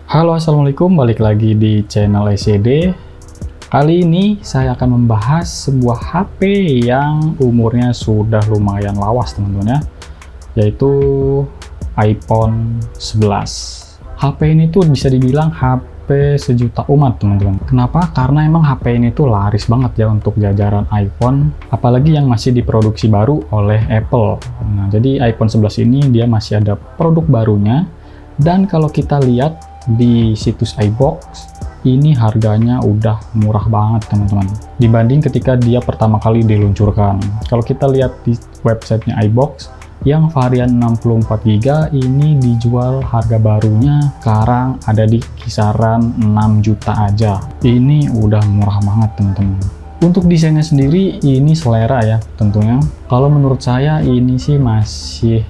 Halo, assalamualaikum, balik lagi di channel SCD. Kali ini saya akan membahas sebuah HP yang umurnya sudah lumayan lawas teman-teman ya, yaitu iPhone 11. HP ini tuh bisa dibilang HP sejuta umat teman-teman. Kenapa? Karena emang HP ini tuh laris banget ya untuk jajaran iPhone, apalagi yang masih diproduksi baru oleh Apple. Nah, jadi iPhone 11 ini dia masih ada produk barunya, dan kalau kita lihat di situs iBox ini harganya udah murah banget teman-teman dibanding ketika dia pertama kali diluncurkan. Kalau kita lihat di websitenya iBox, yang varian 64GB ini dijual harga barunya sekarang ada di kisaran 6 juta aja. Ini udah murah banget teman-teman. Untuk desainnya sendiri ini selera ya tentunya. Kalau menurut saya ini sih masih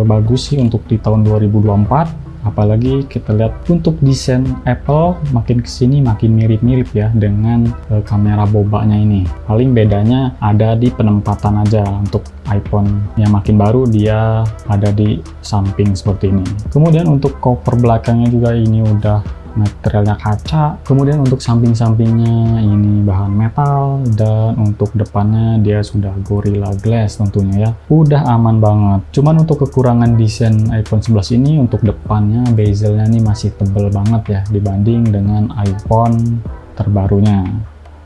bagus sih untuk di tahun 2024. Apalagi kita lihat untuk desain Apple makin kesini makin mirip-mirip ya dengan kamera bobanya ini. Paling bedanya ada di penempatan aja. Untuk iPhone yang makin baru dia ada di samping seperti ini. Kemudian untuk cover belakangnya juga ini udah materialnya kaca. Kemudian untuk samping-sampingnya ini bahan metal, dan untuk depannya dia sudah Gorilla Glass tentunya ya. Udah aman banget. Cuman untuk kekurangan desain iPhone 11 ini, untuk depannya bezelnya nih masih tebel banget ya dibanding dengan iPhone terbarunya.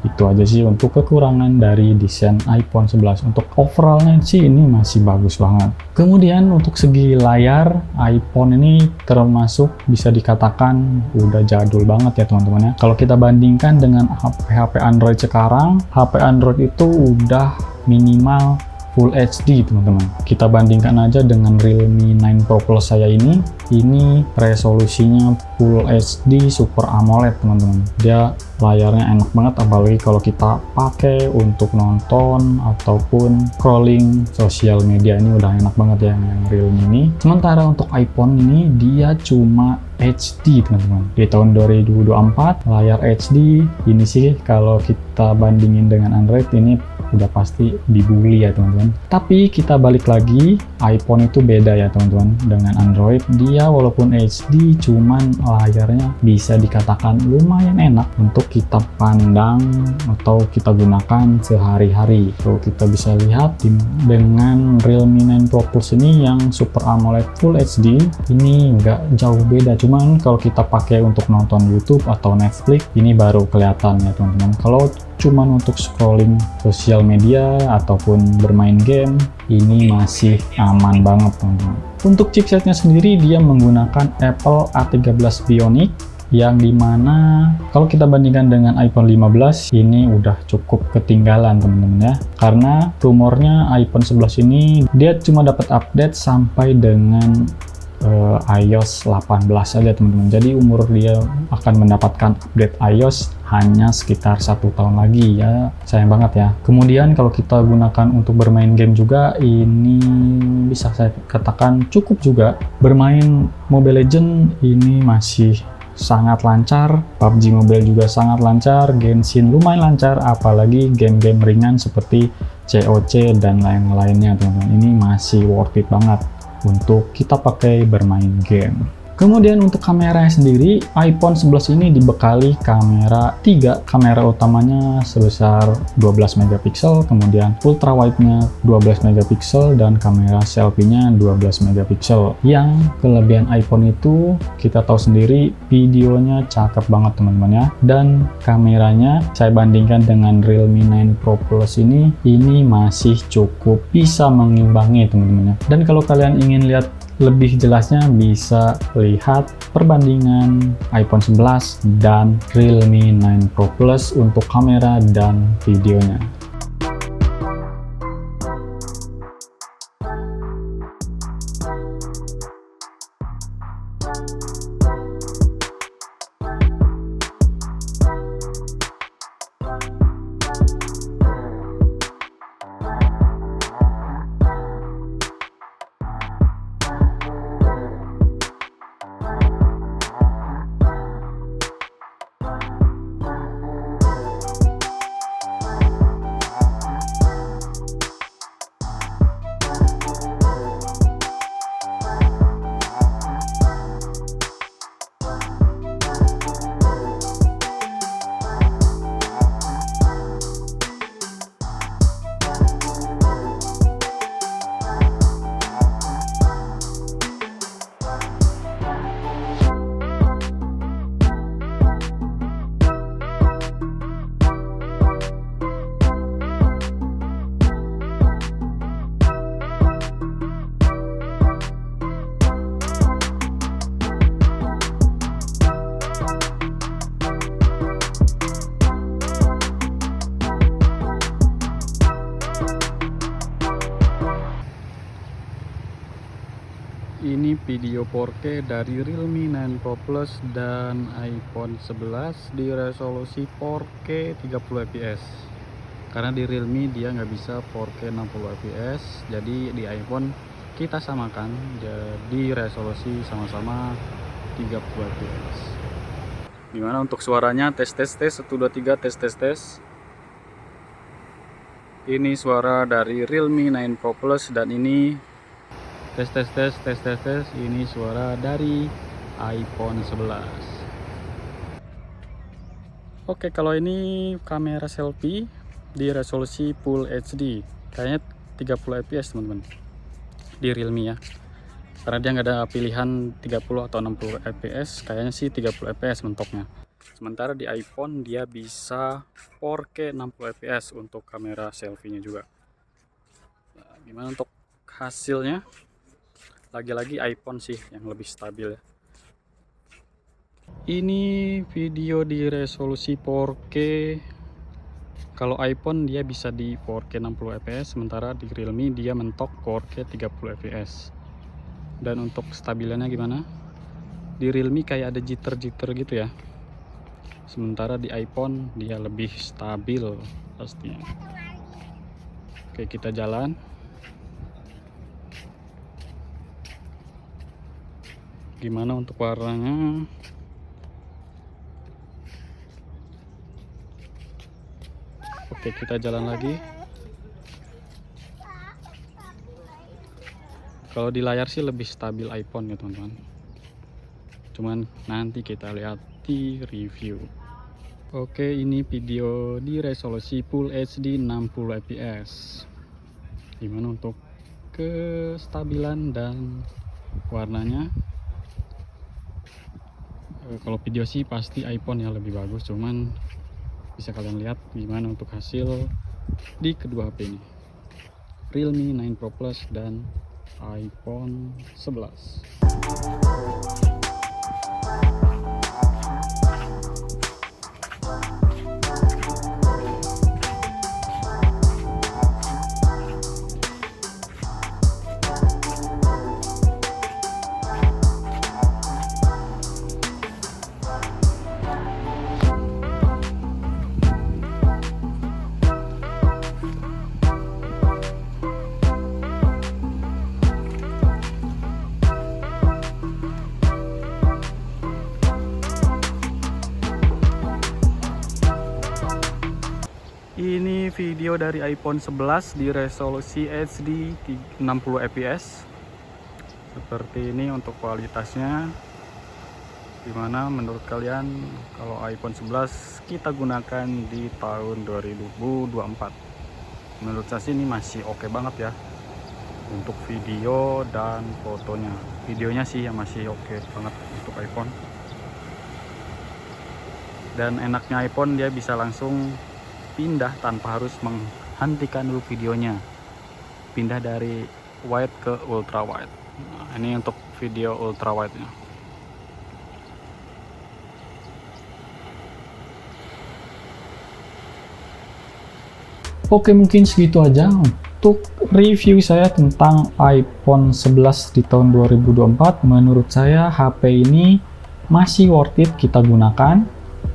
Itu aja sih untuk kekurangan dari desain iPhone 11. Untuk overallnya sih ini masih bagus banget. Kemudian untuk segi layar, iPhone ini termasuk bisa dikatakan udah jadul banget ya teman-teman ya. Kalau kita bandingkan dengan HP Android sekarang, HP Android itu udah minimal Full HD teman-teman. Kita bandingkan aja dengan Realme 9 Pro Plus saya ini resolusinya Full HD Super AMOLED teman-teman. Dia layarnya enak banget, apalagi kalau kita pakai untuk nonton ataupun scrolling sosial media, ini udah enak banget ya yang Realme ini. Sementara untuk iPhone ini dia cuma HD teman-teman. Di tahun 2024 layar HD ini sih kalau kita bandingin dengan Android ini udah pasti dibully ya teman-teman. Tapi kita balik lagi, iPhone itu beda ya teman-teman dengan Android. Dia walaupun HD cuman layarnya bisa dikatakan lumayan enak untuk kita pandang atau kita gunakan sehari-hari. Kalau kita bisa lihat dengan Realme 9 Pro Plus ini yang Super AMOLED Full HD ini nggak jauh beda. Cuman kalau kita pakai untuk nonton YouTube atau Netflix ini baru kelihatan ya teman-teman. Kalau cuman untuk scrolling sosial media ataupun bermain game ini masih aman banget teman-teman. Untuk chipsetnya sendiri dia menggunakan Apple A13 Bionic, yang dimana kalau kita bandingkan dengan iPhone 15 ini udah cukup ketinggalan teman-teman ya, karena rumornya iPhone 11 ini dia cuma dapat update sampai dengan iOS 18 saja teman-teman. Jadi umur dia akan mendapatkan update iOS hanya sekitar 1 tahun lagi ya, sayang banget ya. Kemudian kalau kita gunakan untuk bermain game juga ini bisa saya katakan cukup juga. Bermain Mobile Legends ini masih sangat lancar, PUBG Mobile juga sangat lancar, Genshin lumayan lancar, apalagi game-game ringan seperti COC dan lain-lainnya teman-teman. Ini masih worth it banget untuk kita pakai bermain game. Kemudian untuk kameranya sendiri, iPhone 11 ini dibekali kamera 3. Kamera utamanya sebesar 12 megapiksel, kemudian ultra wide-nya 12 megapiksel, dan kamera selfie-nya 12 megapiksel. Yang kelebihan iPhone itu kita tahu sendiri, videonya cakep banget teman-teman ya. Dan kameranya saya bandingkan dengan Realme 9 Pro Plus ini masih cukup bisa mengimbangi teman-teman ya. Dan kalau kalian ingin lihat lebih jelasnya bisa lihat perbandingan iPhone 11 dan Realme 9 Pro Plus untuk kamera dan videonya. ini video 4K dari Realme 9 Pro Plus dan iPhone 11 di resolusi 4K 30 fps. Karena di Realme dia nggak bisa 4K 60 fps, jadi di iPhone kita samakan jadi resolusi sama-sama 30 fps. Gimana untuk suaranya? Tes 1 2 3 tes. Ini suara dari Realme 9 Pro Plus dan ini tes. Ini suara dari iPhone 11. Oke, kalau ini kamera selfie di resolusi Full HD, kayaknya 30 fps teman-teman di Realme ya. Karena dia nggak ada pilihan 30 atau 60 fps, kayaknya sih 30 fps mentoknya. Sementara di iPhone dia bisa 4K 60 fps untuk kamera selfie-nya juga. Nah, gimana untuk hasilnya? Lagi-lagi iPhone sih yang lebih stabil ya. Ini video di resolusi 4K. Kalau iPhone dia bisa di 4K 60 fps, sementara di Realme dia mentok 4K 30 fps. Dan untuk stabilannya gimana? Di Realme kayak ada jitter-jitter gitu ya. Sementara di iPhone dia lebih stabil pastinya. Oke, kita jalan. Gimana untuk warnanya? Oke, kita jalan lagi. Kalau di layar sih lebih stabil iPhone ya teman-teman. Cuman nanti kita lihat di review. Oke, ini video di resolusi Full HD 60 fps. Gimana untuk kestabilan dan warnanya? Kalau video sih pasti iPhone yang lebih bagus, cuman bisa kalian lihat gimana untuk hasil di kedua HP ini, Realme 9 Pro Plus dan iPhone 11. Ini video dari iPhone 11 di resolusi HD 60 fps. Seperti ini untuk kualitasnya. Gimana menurut kalian kalau iPhone 11 kita gunakan di tahun 2024? Menurut saya sih ini masih oke banget ya untuk video dan fotonya. Videonya sih yang masih oke banget untuk iPhone. Dan enaknya iPhone dia bisa langsung pindah tanpa harus menghentikan dulu videonya, pindah dari wide ke ultra wide. Nah, ini untuk video ultra wide nya. Oke, mungkin segitu aja untuk review saya tentang iPhone 11 di tahun 2024. Menurut saya HP ini masih worth it kita gunakan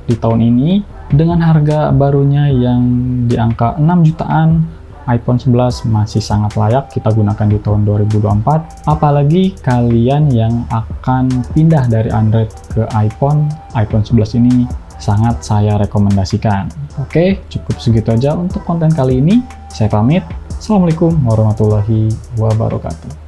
di tahun ini. Dengan harga barunya yang di angka 6 jutaan, iPhone 11 masih sangat layak kita gunakan di tahun 2024. Apalagi kalian yang akan pindah dari Android ke iPhone 11 ini sangat saya rekomendasikan. Oke, cukup segitu aja untuk konten kali ini. Saya pamit. Assalamualaikum warahmatullahi wabarakatuh.